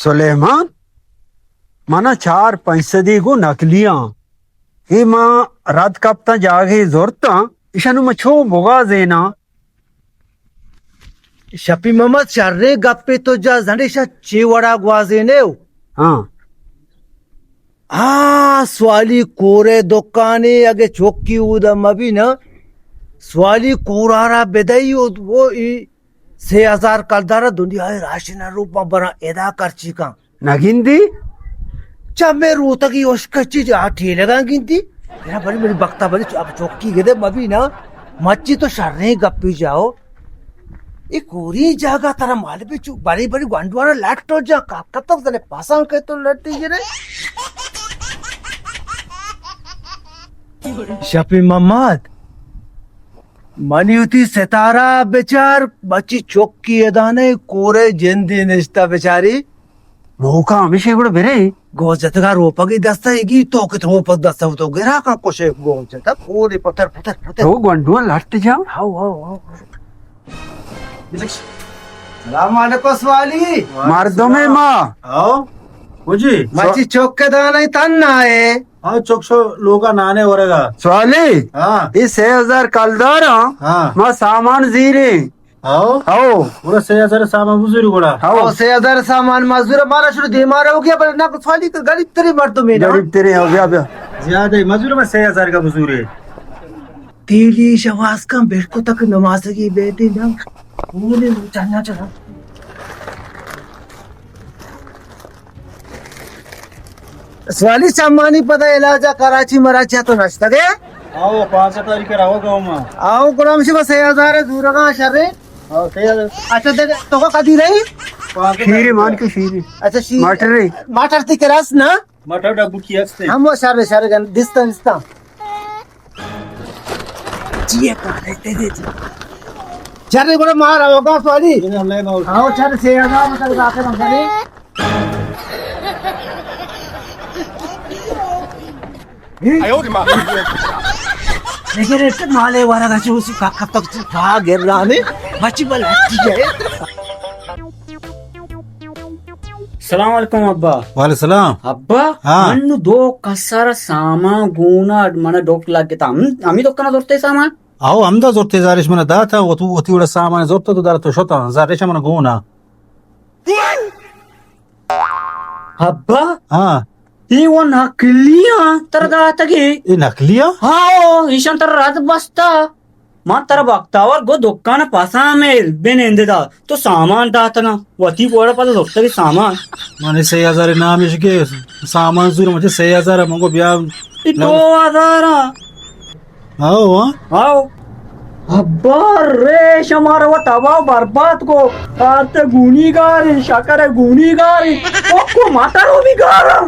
Suleman mana चार पैसदी गो नकलियां हे मां रात कपता जागे जोरता इशानु मछो भोगा जेना शपी मोहम्मद शर्रे गप्पे तो जा झंडेशा चेवड़ा ग्वाजे ने हाँ स्वाली कोरे दुकाने अगे चौकी उदम अभी न स्वाली कोरारा बेदई वो 6000 कलदारा दुनिया राशन रूप में बना एदा करची का नगिंदी चमे रोतगी ओस्कची जा ठेलेगा गिनती मेरा बड़ी बड़ी बक्ता बड़ी अब चौकी गदे मभी ना मच्छी तो शर्रे गप्पी जाओ ये कोरी जागा तारा माल पे चु बड़ी बड़ी गंडवारा लैटो जा कब तक तने पासा के तो लड़ती जे रे शफी मोहम्मद मनियुती सितारा बेचार बच्ची चौकी एदाने कोरे जिंदी निस्ता बेचारी मौका हमेशा बड़ा बेरे गोजतगा रोपगी दस्ता इगी तो के रोपक दस्ता तो गिरा का कोशे गोजता कोरे पत्थर पत्थर पत्थर तो गंडुआ लड़ते जाओ हाउ सलाम अलैकुम स्वाली मर्दों में माँ आओ मुझे मच्छी चौक के दाना ही तन ना है हाँ चौकसो लोगा नाने वरेगा स्वाली हाँ ये 6000 कलदारा हाँ मां सामान जीरे आओ आओ पूरा 6000 सामान बुजुर्ग गोड़ा आओ और 6000 सामान मजदूर मारा शुरू दे मारा हो गया पर ना स्वाली का गरीब तेरे मर तो मेरा गरीब तेरे हो गया बया ज्यादा ही मजदूर में 6000 का बुजुर्ग है तेरी शवास का बेट को तक नमाज की बेटी ना बोले चलना चला स्वाली सम्मानी पता इलाजा कराची मराची तो नश्ता गया आओ 5 तारीख के रहो गाँव में आओ गुलाम से बस 6000 दूर का शर्रे आओ 6000 अच्छा दे तो का कदी रही खीरे मान के खीरे अच्छा शी मटर रे मटर ती करास ना मटर डब्बू की हस्ते हम वो शर्रे गन दिस्ता जिए का दे शर्रे गुलाम मार होगा स्वाली आओ शर्रे 6000 मतलब आके मंगले लेकिन एक माले वाला का उसी का कब तक भाग गिर रहा है बच्ची बल हटी जाए सलाम वालेकुम अब्बा वाले सलाम अब्बा हाँ. नन्नु दो कसारा सामा गूना मन डोक लागे आम्ही दोकाना जोरते सामान आओ हमदा जोरते जारिश मना दाता वो तू ओती उड़ा सामान जोरता तो दारा तो शोता जारिश मना गोना अब्बा हाँ इव नकलिया तर दातगे ये नकलिया हाओ ईशान तर रात बसता मा तर बघतावर गो दुकान पासामेल बेनेंदेदा तो सामान दातना वती पोड़ा पास जोरते सामान माने 6000 नाम इसके सामान जरूर मुझे 6000 मंगो ब्याह इतो आधारा आओ हाँ आओ अब्बा रे शमारा वो तबाव बर्बाद को आते गुनीगारी शकरे गुनीगारी को मातारो भी गारा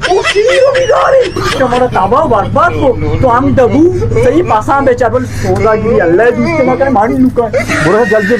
ओ सीरो भी गारी शमारा तबाव बर्बाद को तो हम दबू सही पासा बेचार बोल सोला गिरी अल्लाह दूसरे मकर मानी लुका बुरा जल्दी